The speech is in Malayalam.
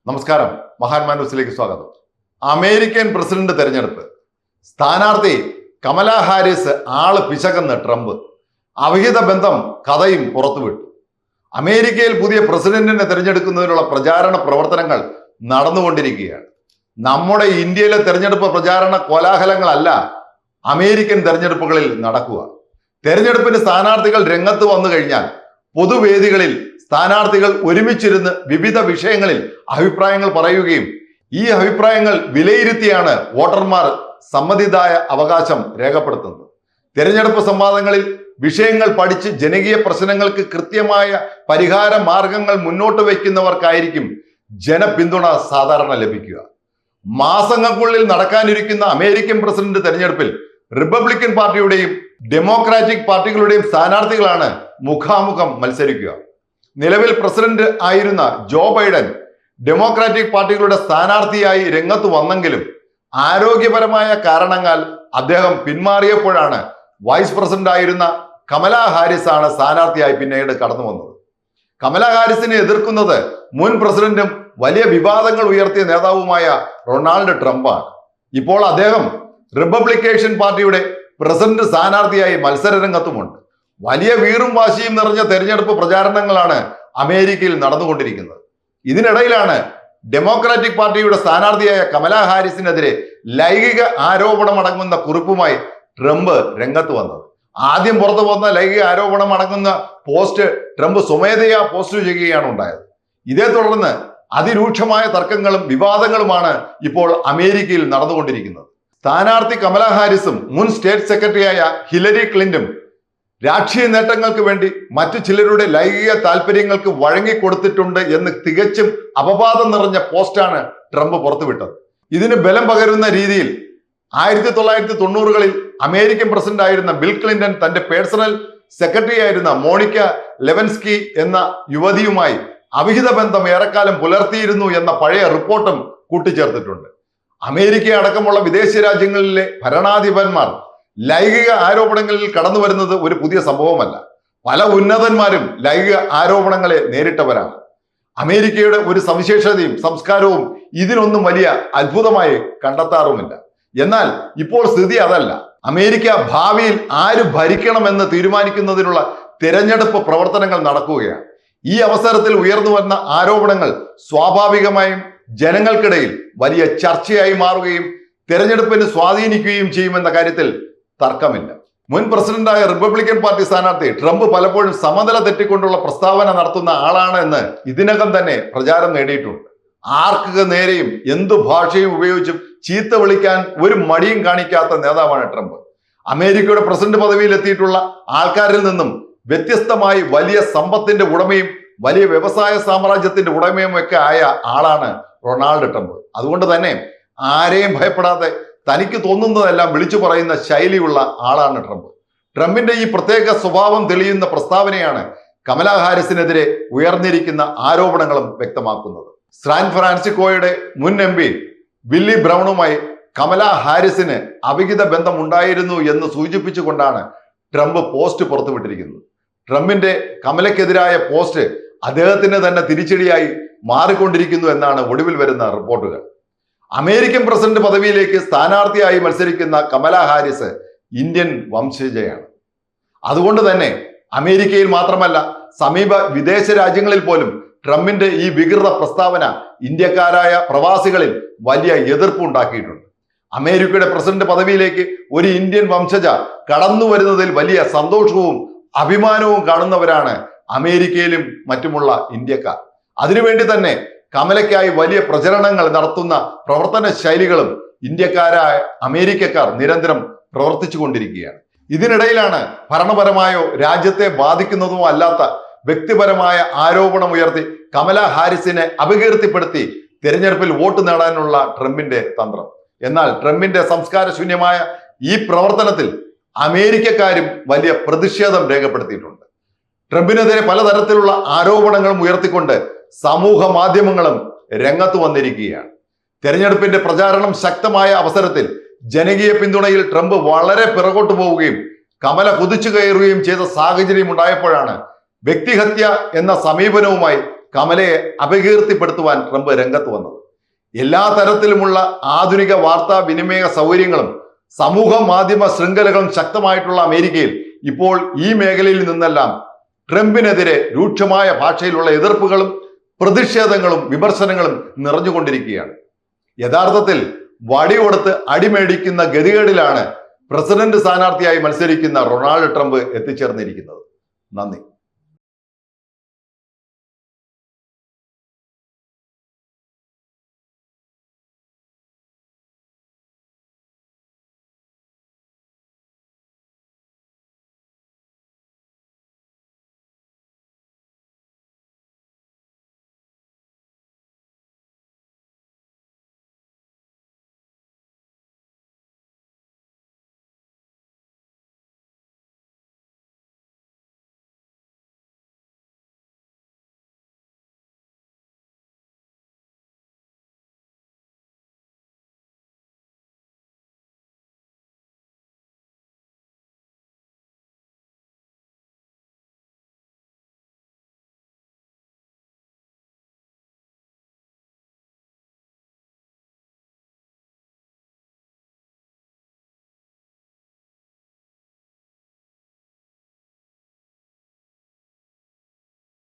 നമസ്കാരം, മഹാന്മാ ന്യൂസിലേക്ക് സ്വാഗതം. അമേരിക്കൻ പ്രസിഡന്റ് തെരഞ്ഞെടുപ്പ് സ്ഥാനാർത്ഥി കമല ഹാരിസ് ആള് പിശകെന്ന് ട്രംപ്. അവിഹിത ബന്ധം കഥയും പുറത്തുവിട്ടു. അമേരിക്കയിൽ പുതിയ പ്രസിഡന്റിനെ തെരഞ്ഞെടുക്കുന്നതിനുള്ള പ്രചാരണ പ്രവർത്തനങ്ങൾ നടന്നുകൊണ്ടിരിക്കുകയാണ്. നമ്മുടെ ഇന്ത്യയിലെ തെരഞ്ഞെടുപ്പ് പ്രചാരണ കോലാഹലങ്ങളല്ല അമേരിക്കൻ തെരഞ്ഞെടുപ്പുകളിൽ നടക്കുക. തെരഞ്ഞെടുപ്പിന് സ്ഥാനാർത്ഥികൾ രംഗത്ത് വന്നു കഴിഞ്ഞാൽ പൊതുവേദികളിൽ സ്ഥാനാർത്ഥികൾ ഒരുമിച്ചിരുന്ന് വിവിധ വിഷയങ്ങളിൽ അഭിപ്രായങ്ങൾ പറയുകയും ഈ അഭിപ്രായങ്ങൾ വിലയിരുത്തിയാണ് വോട്ടർമാർ സമ്മതിദായ അവകാശം രേഖപ്പെടുത്തുന്നത്. തെരഞ്ഞെടുപ്പ് സംവാദങ്ങളിൽ വിഷയങ്ങൾ പഠിച്ച് ജനകീയ പ്രശ്നങ്ങൾക്ക് കൃത്യമായ പരിഹാര മാർഗങ്ങൾ മുന്നോട്ട് വയ്ക്കുന്നവർക്കായിരിക്കും ജനപിന്തുണ സാധാരണ ലഭിക്കുക. മാസങ്ങൾക്കുള്ളിൽ നടക്കാനിരിക്കുന്ന അമേരിക്കൻ പ്രസിഡന്റ് തെരഞ്ഞെടുപ്പിൽ റിപ്പബ്ലിക്കൻ പാർട്ടിയുടെയും ഡെമോക്രാറ്റിക് പാർട്ടികളുടെയും സ്ഥാനാർത്ഥികളാണ് മുഖാമുഖം മത്സരിക്കുക. നിലവിൽ പ്രസിഡന്റ് ആയിരുന്ന ജോ ബൈഡൻ ഡെമോക്രാറ്റിക് പാർട്ടികളുടെ സ്ഥാനാർത്ഥിയായി രംഗത്ത് വന്നെങ്കിലും ആരോഗ്യപരമായ കാരണങ്ങളാൽ അദ്ദേഹം പിന്മാറിയപ്പോഴാണ് വൈസ് പ്രസിഡന്റ് ആയിരുന്ന കമല ഹാരിസ് ആണ് സ്ഥാനാർത്ഥിയായി പിന്നീട് കടന്നു വന്നത്. കമല ഹാരിസിനെ എതിർക്കുന്നത് മുൻ പ്രസിഡന്റും വലിയ വിവാദങ്ങൾ ഉയർത്തിയ നേതാവുമായ ഡൊണാൾഡ് ട്രംപാണ്. ഇപ്പോൾ അദ്ദേഹം റിപ്പബ്ലിക്കേഷൻ പാർട്ടിയുടെ പ്രസിഡന്റ് സ്ഥാനാർത്ഥിയായി മത്സരരംഗത്തുമുണ്ട്. വലിയ വീറും വാശിയും നിറഞ്ഞ തെരഞ്ഞെടുപ്പ് പ്രചാരണങ്ങളാണ് അമേരിക്കയിൽ നടന്നുകൊണ്ടിരിക്കുന്നത്. ഇതിനിടയിലാണ് ഡെമോക്രാറ്റിക് പാർട്ടിയുടെ സ്ഥാനാർത്ഥിയായ കമല ഹാരിസിനെതിരെ ലൈംഗിക ആരോപണമടങ്ങുന്ന കുറിപ്പുമായി ട്രംപ് രംഗത്ത് വന്നത്. ആദ്യം പുറത്തു വന്ന ലൈംഗിക ആരോപണം അടങ്ങുന്ന പോസ്റ്റ് ട്രംപ് സ്വമേധയാ പോസ്റ്റ് ചെയ്യുകയാണ് ഉണ്ടായത്. ഇതേ തുടർന്ന് അതിരൂക്ഷമായ തർക്കങ്ങളും വിവാദങ്ങളുമാണ് ഇപ്പോൾ അമേരിക്കയിൽ നടന്നുകൊണ്ടിരിക്കുന്നത്. സ്ഥാനാർത്ഥി കമല ഹാരിസും മുൻ സ്റ്റേറ്റ് സെക്രട്ടറിയായ ഹിലരി ക്ലിന്റണും രാഷ്ട്രീയ നേട്ടങ്ങൾക്ക് വേണ്ടി മറ്റു ചിലരുടെ ലൈംഗിക താല്പര്യങ്ങൾക്ക് വഴങ്ങിക്കൊടുത്തിട്ടുണ്ട് എന്ന് തികച്ചും അപവാദം നിറഞ്ഞ പോസ്റ്റാണ് ട്രംപ് പുറത്തുവിട്ടത്. ഇതിന് ബലം പകരുന്ന രീതിയിൽ 1990കളിൽ അമേരിക്കൻ പ്രസിഡന്റ് ആയിരുന്ന ബിൽ ക്ലിന്റൺ തന്റെ പേഴ്സണൽ സെക്രട്ടറി ആയിരുന്ന മോണിക്ക ലെവൻസ്കി എന്ന യുവതിയുമായി അവിഹിത ബന്ധം ഏറെക്കാലം പുലർത്തിയിരുന്നു എന്ന പഴയ റിപ്പോർട്ടും കൂട്ടിച്ചേർത്തിട്ടുണ്ട്. അമേരിക്ക അടക്കമുള്ള വിദേശ രാജ്യങ്ങളിലെ ഭരണാധിപന്മാർ ലൈംഗിക ആരോപണങ്ങളിൽ കടന്നു വരുന്നത് ഒരു പുതിയ സംഭവമല്ല. പല ഉന്നതന്മാരും ലൈംഗിക ആരോപണങ്ങളെ നേരിട്ടവരാണ്. അമേരിക്കയുടെ ഒരു സവിശേഷതയും സംസ്കാരവും ഇതിനൊന്നും വലിയ അത്ഭുതമായി കണ്ടെത്താറുമില്ല. എന്നാൽ ഇപ്പോൾ സ്ഥിതി അതല്ല. അമേരിക്ക ഭാവിയിൽ ആര് ഭരിക്കണമെന്ന് തീരുമാനിക്കുന്നതിനുള്ള തിരഞ്ഞെടുപ്പ് പ്രവർത്തനങ്ങൾ നടക്കുകയാണ്. ഈ അവസരത്തിൽ ഉയർന്നു വന്ന ആരോപണങ്ങൾ സ്വാഭാവികമായും ജനങ്ങൾക്കിടയിൽ വലിയ ചർച്ചയായി മാറുകയും തിരഞ്ഞെടുപ്പിന് സ്വാധീനിക്കുകയും ചെയ്യുമെന്ന കാര്യത്തിൽ തർക്കമില്ല. മുൻ പ്രസിഡന്റായ റിപ്പബ്ലിക്കൻ പാർട്ടി സ്ഥാനാർത്ഥി ട്രംപ് പലപ്പോഴും സമനില തെറ്റിക്കൊണ്ടുള്ള പ്രസ്താവന നടത്തുന്ന ആളാണ് എന്ന് ഇതിനകം തന്നെ പ്രചാരം നേടിയിട്ടുണ്ട്. ആർക്ക് നേരെയും എന്തു ഭാഷയും ഉപയോഗിച്ചും ചീത്ത വിളിക്കാൻ ഒരു മടിയും കാണിക്കാത്ത നേതാവാണ് ട്രംപ്. അമേരിക്കയുടെ പ്രസിഡന്റ് പദവിയിൽ എത്തിയിട്ടുള്ള ആൾക്കാരിൽ നിന്നും വ്യത്യസ്തമായി വലിയ സമ്പത്തിന്റെ ഉടമയും വലിയ വ്യവസായ സാമ്രാജ്യത്തിന്റെ ഉടമയും ഒക്കെ ആയ ആളാണ് ഡൊണാൾഡ് ട്രംപ്. അതുകൊണ്ട് തന്നെ ആരെയും ഭയപ്പെടാതെ തനിക്ക് തോന്നുന്നതെല്ലാം വിളിച്ചു പറയുന്ന ശൈലിയുള്ള ആളാണ് ട്രംപ്. ട്രംപിന്റെ ഈ പ്രത്യേക സ്വഭാവം തെളിയുന്ന പ്രസ്താവനയാണ് കമല ഹാരിസിനെതിരെ ഉയർന്നിരിക്കുന്ന ആരോപണങ്ങളും വ്യക്തമാക്കുന്നത്. സാൻ ഫ്രാൻസിസ്കോയുടെ മുൻ MP വില്ലി ബ്രൗണുമായി കമല ഹാരിസിന് അവിഹിത ബന്ധം ഉണ്ടായിരുന്നു എന്ന് സൂചിപ്പിച്ചുകൊണ്ടാണ് ട്രംപ് പോസ്റ്റ് പുറത്തുവിട്ടിരിക്കുന്നത്. ട്രംപിന്റെ കമലയ്ക്കെതിരായ പോസ്റ്റ് അദ്ദേഹത്തിന് തന്നെ തിരിച്ചടിയായി മാറിക്കൊണ്ടിരിക്കുന്നു എന്നാണ് ഒടുവിൽ വരുന്ന റിപ്പോർട്ടുകൾ. അമേരിക്കൻ പ്രസിഡന്റ് പദവിയിലേക്ക് സ്ഥാനാർത്ഥിയായി മത്സരിക്കുന്ന കമല ഹാരിസ് ഇന്ത്യൻ വംശജയാണ്. അതുകൊണ്ട് തന്നെ അമേരിക്കയിൽ മാത്രമല്ല സമീപ വിദേശ രാജ്യങ്ങളിൽ പോലും ട്രംപിന്റെ ഈ വികൃത പ്രസ്താവന ഇന്ത്യക്കാരായ പ്രവാസികളിൽ വലിയ എതിർപ്പ് ഉണ്ടാക്കിയിട്ടുണ്ട്. അമേരിക്കയുടെ പ്രസിഡന്റ് പദവിയിലേക്ക് ഒരു ഇന്ത്യൻ വംശജ കടന്നു വരുന്നതിൽ വലിയ സന്തോഷവും അഭിമാനവും കാണുന്നവരാണ് അമേരിക്കയിലും മറ്റുമുള്ള ഇന്ത്യക്കാർ. അതിനുവേണ്ടി തന്നെ കമലയ്ക്കായി വലിയ പ്രചരണങ്ങൾ നടത്തുന്ന പ്രവർത്തന ശൈലികളും ഇന്ത്യക്കാരായ അമേരിക്കക്കാർ നിരന്തരം പ്രവർത്തിച്ചു കൊണ്ടിരിക്കുകയാണ്. ഇതിനിടയിലാണ് ഭരണപരമായോ രാജ്യത്തെ ബാധിക്കുന്നതുമോ അല്ലാത്ത വ്യക്തിപരമായ ആരോപണം ഉയർത്തി കമല ഹാരിസിനെ അപകീർത്തിപ്പെടുത്തി തിരഞ്ഞെടുപ്പിൽ വോട്ട് നേടാനുള്ള ട്രംപിന്റെ തന്ത്രം. എന്നാൽ ട്രംപിന്റെ സംസ്കാരശൂന്യമായ ഈ പ്രവർത്തനത്തിൽ അമേരിക്കക്കാരും വലിയ പ്രതിഷേധം രേഖപ്പെടുത്തിയിട്ടുണ്ട്. ട്രംപിനെതിരെ പലതരത്തിലുള്ള ആരോപണങ്ങളും ഉയർത്തിക്കൊണ്ട് സമൂഹ മാധ്യമങ്ങളും രംഗത്ത് വന്നിരിക്കുകയാണ്. തെരഞ്ഞെടുപ്പിന്റെ പ്രചാരണം ശക്തമായ അവസരത്തിൽ ജനകീയ പിന്തുണയിൽ ട്രംപ് വളരെ പിറകോട്ട് പോവുകയും കമല കുതിച്ചു കയറുകയും ചെയ്ത സാഹചര്യം ഉണ്ടായപ്പോഴാണ് വ്യക്തിഹത്യ എന്ന സമീപനവുമായി കമലയെ അപകീർത്തിപ്പെടുത്തുവാൻ ട്രംപ് രംഗത്ത് വന്നത്. എല്ലാ തരത്തിലുമുള്ള ആധുനിക വാർത്താ വിനിമയ സൗകര്യങ്ങളും സമൂഹ മാധ്യമ ശൃംഖലകളും ശക്തമായിട്ടുള്ള അമേരിക്കയിൽ ഇപ്പോൾ ഈ മേഖലയിൽ നിന്നെല്ലാം ട്രംപിനെതിരെ രൂക്ഷമായ ഭാഷയിലുള്ള എതിർപ്പുകളും പ്രതിഷേധങ്ങളും വിമർശനങ്ങളും നിറഞ്ഞുകൊണ്ടിരിക്കുകയാണ്. യഥാർത്ഥത്തിൽ വടി കൊടുത്ത് അടിമേടിക്കുന്ന ഗതികേടിലാണ് പ്രസിഡന്റ് സ്ഥാനാർത്ഥിയായി മത്സരിക്കുന്ന ഡൊണാൾഡ് ട്രംപ് എത്തിച്ചേർന്നിരിക്കുന്നത്. നന്ദി.